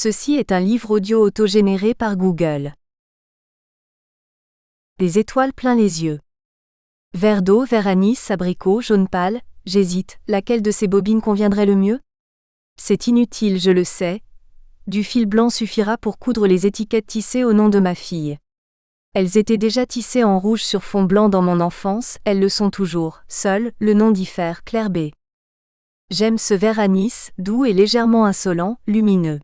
Ceci est un livre audio autogénéré par Google. Des étoiles plein les yeux. Verre d'eau, vert anis, abricot, jaune pâle, j'hésite, laquelle de ces bobines conviendrait le mieux? C'est inutile, je le sais. Du fil blanc suffira pour coudre les étiquettes tissées au nom de ma fille. Elles étaient déjà tissées en rouge sur fond blanc dans mon enfance, elles le sont toujours, seul, le nom diffère, Claire B. J'aime ce vert anis, doux et légèrement insolent, lumineux.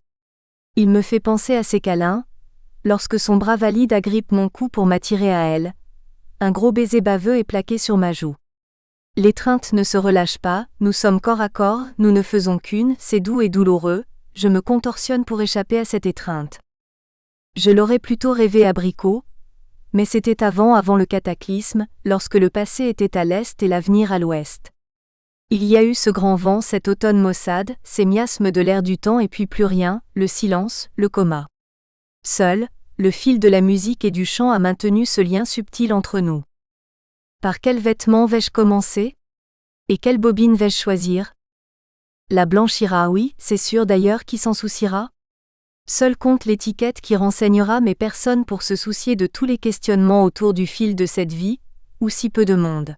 Il me fait penser à ses câlins, lorsque son bras valide agrippe mon cou pour m'attirer à elle. Un gros baiser baveux est plaqué sur ma joue. L'étreinte ne se relâche pas, nous sommes corps à corps, nous ne faisons qu'une, c'est doux et douloureux, je me contorsionne pour échapper à cette étreinte. Je l'aurais plutôt rêvé abricot, mais c'était avant le cataclysme, lorsque le passé était à l'est et l'avenir à l'ouest. Il y a eu ce grand vent cet automne maussade, ces miasmes de l'air du temps et puis plus rien, le silence, le coma. Seul, le fil de la musique et du chant a maintenu ce lien subtil entre nous. Par quel vêtement vais-je commencer? Et quelle bobine vais-je choisir? La blanchira, oui, c'est sûr d'ailleurs, qui s'en souciera? Seul compte l'étiquette qui renseignera, mais personne pour se soucier de tous les questionnements autour du fil de cette vie, ou si peu de monde.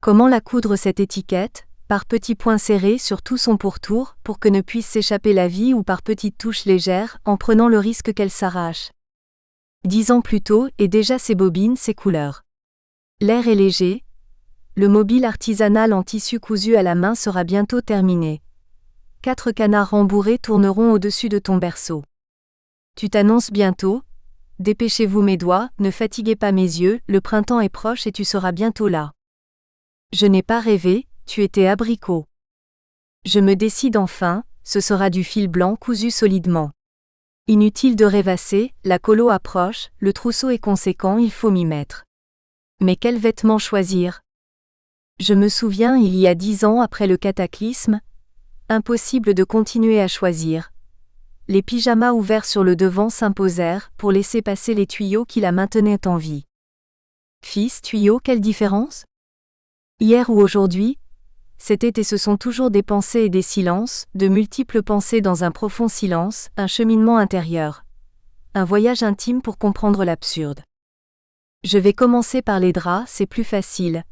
Comment la coudre cette étiquette, par petits points serrés sur tout son pourtour, pour que ne puisse s'échapper la vie, ou par petites touches légères, en prenant le risque qu'elle s'arrache? 10 ans plus tôt, et déjà ces bobines, ces couleurs. L'air est léger. Le mobile artisanal en tissu cousu à la main sera bientôt terminé. 4 canards rembourrés tourneront au-dessus de ton berceau. Tu t'annonces bientôt. Dépêchez-vous mes doigts, ne fatiguez pas mes yeux, le printemps est proche et tu seras bientôt là. Je n'ai pas rêvé, tu étais abricot. Je me décide enfin, ce sera du fil blanc cousu solidement. Inutile de rêvasser, la colo approche, le trousseau est conséquent, il faut m'y mettre. Mais quel vêtement choisir? Je me souviens, il y a 10 ans après le cataclysme, impossible de continuer à choisir. Les pyjamas ouverts sur le devant s'imposèrent pour laisser passer les tuyaux qui la maintenaient en vie. Fils, tuyaux, quelle différence? Hier ou aujourd'hui, c'était et ce sont toujours des pensées et des silences, de multiples pensées dans un profond silence, un cheminement intérieur. Un voyage intime pour comprendre l'absurde. Je vais commencer par les draps, c'est plus facile.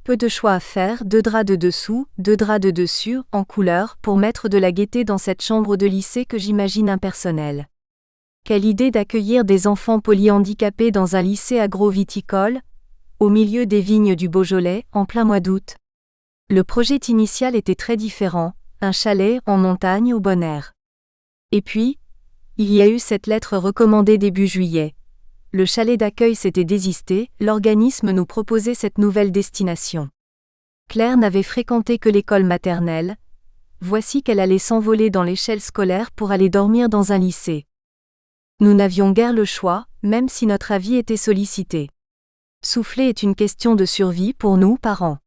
Peu de choix à faire, 2 draps de dessous, 2 draps de dessus, en couleur, pour mettre de la gaieté dans cette chambre de lycée que j'imagine impersonnelle. Quelle idée d'accueillir des enfants polyhandicapés dans un lycée agro-viticole, au milieu des vignes du Beaujolais, en plein mois d'août. Le projet initial était très différent, un chalet en montagne au bon air. Et puis, il y a eu cette lettre recommandée début juillet. Le chalet d'accueil s'était désisté, l'organisme nous proposait cette nouvelle destination. Claire n'avait fréquenté que l'école maternelle. Voici qu'elle allait s'envoler dans l'échelle scolaire pour aller dormir dans un lycée. Nous n'avions guère le choix, même si notre avis était sollicité. Souffler est une question de survie pour nous, parents.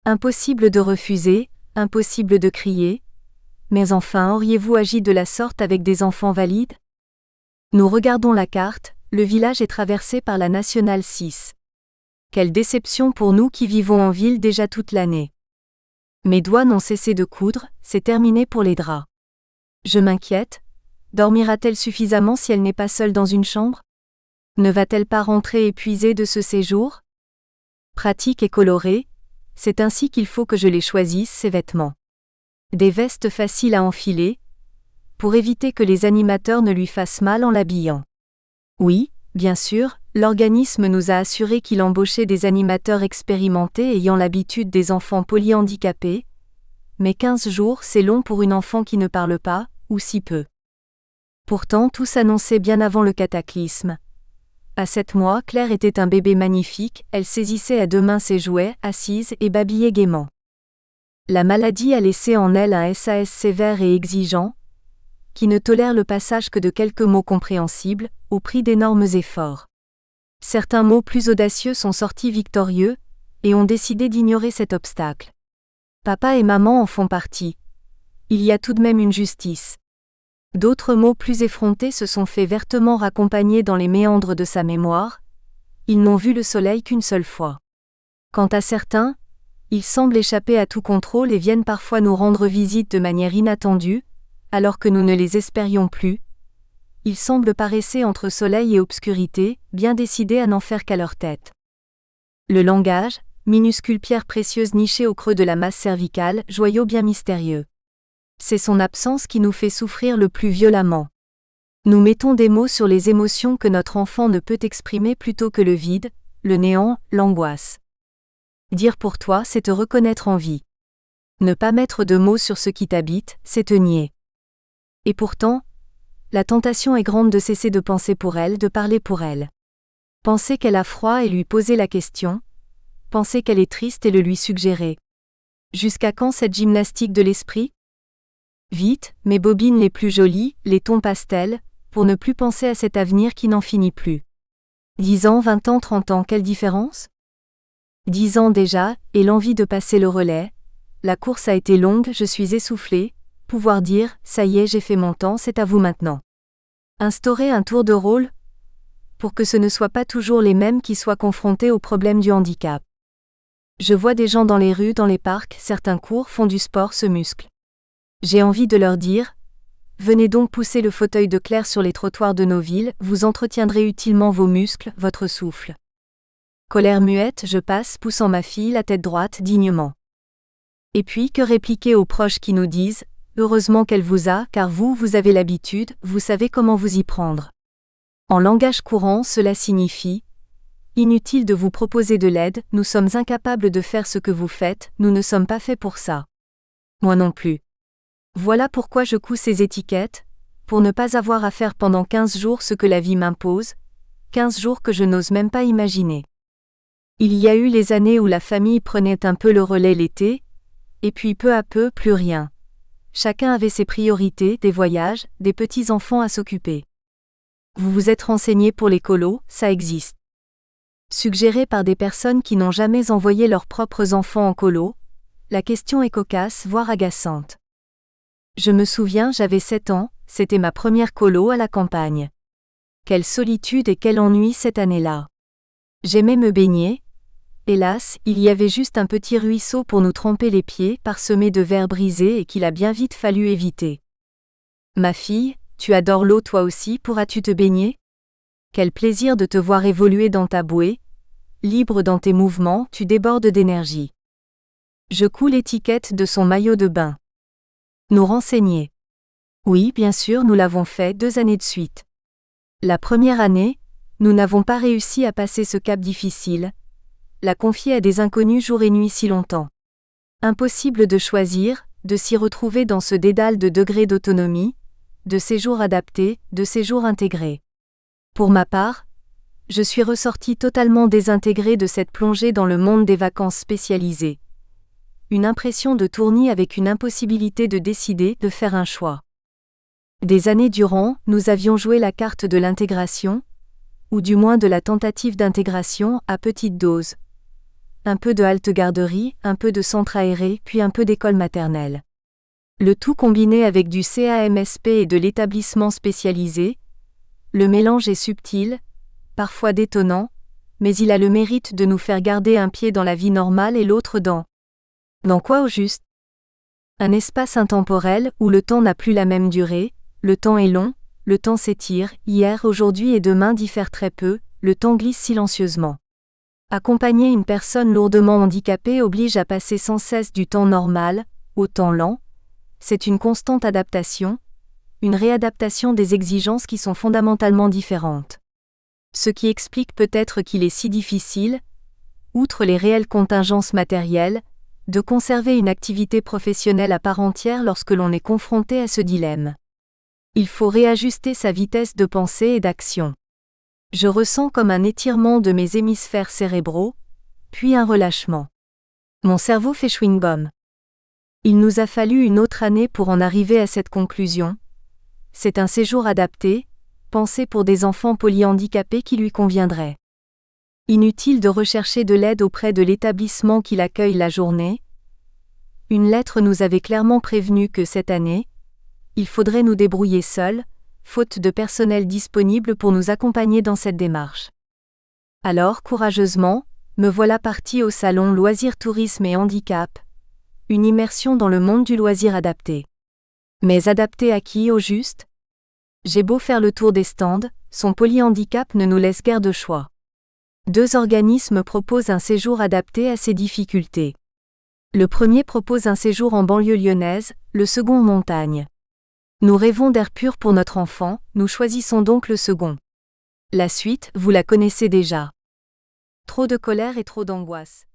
Impossible de refuser, impossible de crier. Mais enfin, auriez-vous agi de la sorte avec des enfants valides? Nous regardons la carte, le village est traversé par la Nationale 6. Quelle déception pour nous qui vivons en ville déjà toute l'année. Mes doigts n'ont cessé de coudre, c'est terminé pour les draps. Je m'inquiète. Dormira-t-elle suffisamment si elle n'est pas seule dans une chambre? Ne va-t-elle pas rentrer épuisée de ce séjour? Pratique et colorée, c'est ainsi qu'il faut que je les choisisse, ces vêtements. Des vestes faciles à enfiler, pour éviter que les animateurs ne lui fassent mal en l'habillant. Oui, bien sûr, l'organisme nous a assuré qu'il embauchait des animateurs expérimentés ayant l'habitude des enfants polyhandicapés, mais 15 jours c'est long pour une enfant qui ne parle pas, ou si peu. Pourtant tout s'annonçait bien avant le cataclysme. À 7 mois, Claire était un bébé magnifique, elle saisissait à 2 mains ses jouets, assise et babillait gaiement. La maladie a laissé en elle un SAS sévère et exigeant, qui ne tolère le passage que de quelques mots compréhensibles, au prix d'énormes efforts. Certains mots plus audacieux sont sortis victorieux, et ont décidé d'ignorer cet obstacle. Papa et maman en font partie. Il y a tout de même une justice. D'autres mots plus effrontés se sont fait vertement raccompagner dans les méandres de sa mémoire. Ils n'ont vu le soleil qu'une seule fois. Quant à certains, ils semblent échapper à tout contrôle et viennent parfois nous rendre visite de manière inattendue, alors que nous ne les espérions plus. Ils semblent paresser entre soleil et obscurité, bien décidés à n'en faire qu'à leur tête. Le langage, minuscule pierre précieuse nichée au creux de la masse cervicale, joyau bien mystérieux. C'est son absence qui nous fait souffrir le plus violemment. Nous mettons des mots sur les émotions que notre enfant ne peut exprimer plutôt que le vide, le néant, l'angoisse. Dire pour toi, c'est te reconnaître en vie. Ne pas mettre de mots sur ce qui t'habite, c'est te nier. Et pourtant, la tentation est grande de cesser de penser pour elle, de parler pour elle. Penser qu'elle a froid et lui poser la question. Penser qu'elle est triste et le lui suggérer. Jusqu'à quand cette gymnastique de l'esprit ? Vite, mes bobines les plus jolies, les tons pastels, pour ne plus penser à cet avenir qui n'en finit plus. 10 ans, 20 ans, 30 ans, quelle différence ? 10 ans déjà, et l'envie de passer le relais. La course a été longue, je suis essoufflée. Pouvoir dire, ça y est, j'ai fait mon temps, c'est à vous maintenant. Instaurer un tour de rôle pour que ce ne soient pas toujours les mêmes qui soient confrontés au problème du handicap. Je vois des gens dans les rues, dans les parcs, certains courent, font du sport, se musclent. J'ai envie de leur dire, venez donc pousser le fauteuil de Claire sur les trottoirs de nos villes, vous entretiendrez utilement vos muscles, votre souffle. Colère muette, je passe, poussant ma fille la tête droite dignement. Et puis, que répliquer aux proches qui nous disent, heureusement qu'elle vous a, car vous avez l'habitude, vous savez comment vous y prendre. En langage courant, cela signifie, inutile de vous proposer de l'aide, nous sommes incapables de faire ce que vous faites, nous ne sommes pas faits pour ça. Moi non plus. Voilà pourquoi je couds ces étiquettes, pour ne pas avoir à faire pendant 15 jours ce que la vie m'impose, 15 jours que je n'ose même pas imaginer. Il y a eu les années où la famille prenait un peu le relais l'été, et puis peu à peu, plus rien. Chacun avait ses priorités, des voyages, des petits-enfants à s'occuper. Vous vous êtes renseigné pour les colos, ça existe. Suggéré par des personnes qui n'ont jamais envoyé leurs propres enfants en colo, la question est cocasse, voire agaçante. Je me souviens, j'avais 7 ans, c'était ma première colo à la campagne. Quelle solitude et quel ennui cette année-là. J'aimais me baigner. Hélas, il y avait juste un petit ruisseau pour nous tremper les pieds, parsemé de verres brisés et qu'il a bien vite fallu éviter. Ma fille, tu adores l'eau toi aussi, pourras-tu te baigner ? Quel plaisir de te voir évoluer dans ta bouée. Libre dans tes mouvements, tu débordes d'énergie. Je couds l'étiquette de son maillot de bain. Nous renseigner. Oui, bien sûr, nous l'avons fait 2 années de suite. La première année, nous n'avons pas réussi à passer ce cap difficile. La confier à des inconnus jour et nuit si longtemps. Impossible de choisir, de s'y retrouver dans ce dédale de degrés d'autonomie, de séjours adaptés, de séjours intégrés. Pour ma part, je suis ressortie totalement désintégrée de cette plongée dans le monde des vacances spécialisées. Une impression de tournis avec une impossibilité de décider, de faire un choix. Des années durant, nous avions joué la carte de l'intégration, ou du moins de la tentative d'intégration à petite dose. Un peu de halte-garderie, un peu de centre aéré, puis un peu d'école maternelle. Le tout combiné avec du CAMSP et de l'établissement spécialisé. Le mélange est subtil, parfois détonnant, mais il a le mérite de nous faire garder un pied dans la vie normale et l'autre dans quoi au juste ? Un espace intemporel où le temps n'a plus la même durée, le temps est long, le temps s'étire, hier, aujourd'hui et demain diffèrent très peu, le temps glisse silencieusement. Accompagner une personne lourdement handicapée oblige à passer sans cesse du temps normal au temps lent. C'est une constante adaptation, une réadaptation des exigences qui sont fondamentalement différentes. Ce qui explique peut-être qu'il est si difficile, outre les réelles contingences matérielles, de conserver une activité professionnelle à part entière lorsque l'on est confronté à ce dilemme. Il faut réajuster sa vitesse de pensée et d'action. Je ressens comme un étirement de mes hémisphères cérébraux, puis un relâchement. Mon cerveau fait chewing-gum. Il nous a fallu une autre année pour en arriver à cette conclusion. C'est un séjour adapté, pensé pour des enfants polyhandicapés qui lui conviendrait. Inutile de rechercher de l'aide auprès de l'établissement qui l'accueille la journée. Une lettre nous avait clairement prévenu que cette année, il faudrait nous débrouiller seuls, faute de personnel disponible pour nous accompagner dans cette démarche. Alors, courageusement, me voilà partie au salon Loisirs, Tourisme et Handicap, une immersion dans le monde du loisir adapté. Mais adapté à qui au juste? J'ai beau faire le tour des stands, son polyhandicap ne nous laisse guère de choix. 2 organismes proposent un séjour adapté à ses difficultés. Le premier propose un séjour en banlieue lyonnaise, le second en montagne. Nous rêvons d'air pur pour notre enfant, nous choisissons donc le second. La suite, vous la connaissez déjà. Trop de colère et trop d'angoisse.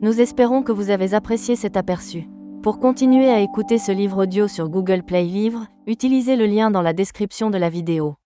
Nous espérons que vous avez apprécié cet aperçu. Pour continuer à écouter ce livre audio sur Google Play Livres, utilisez le lien dans la description de la vidéo.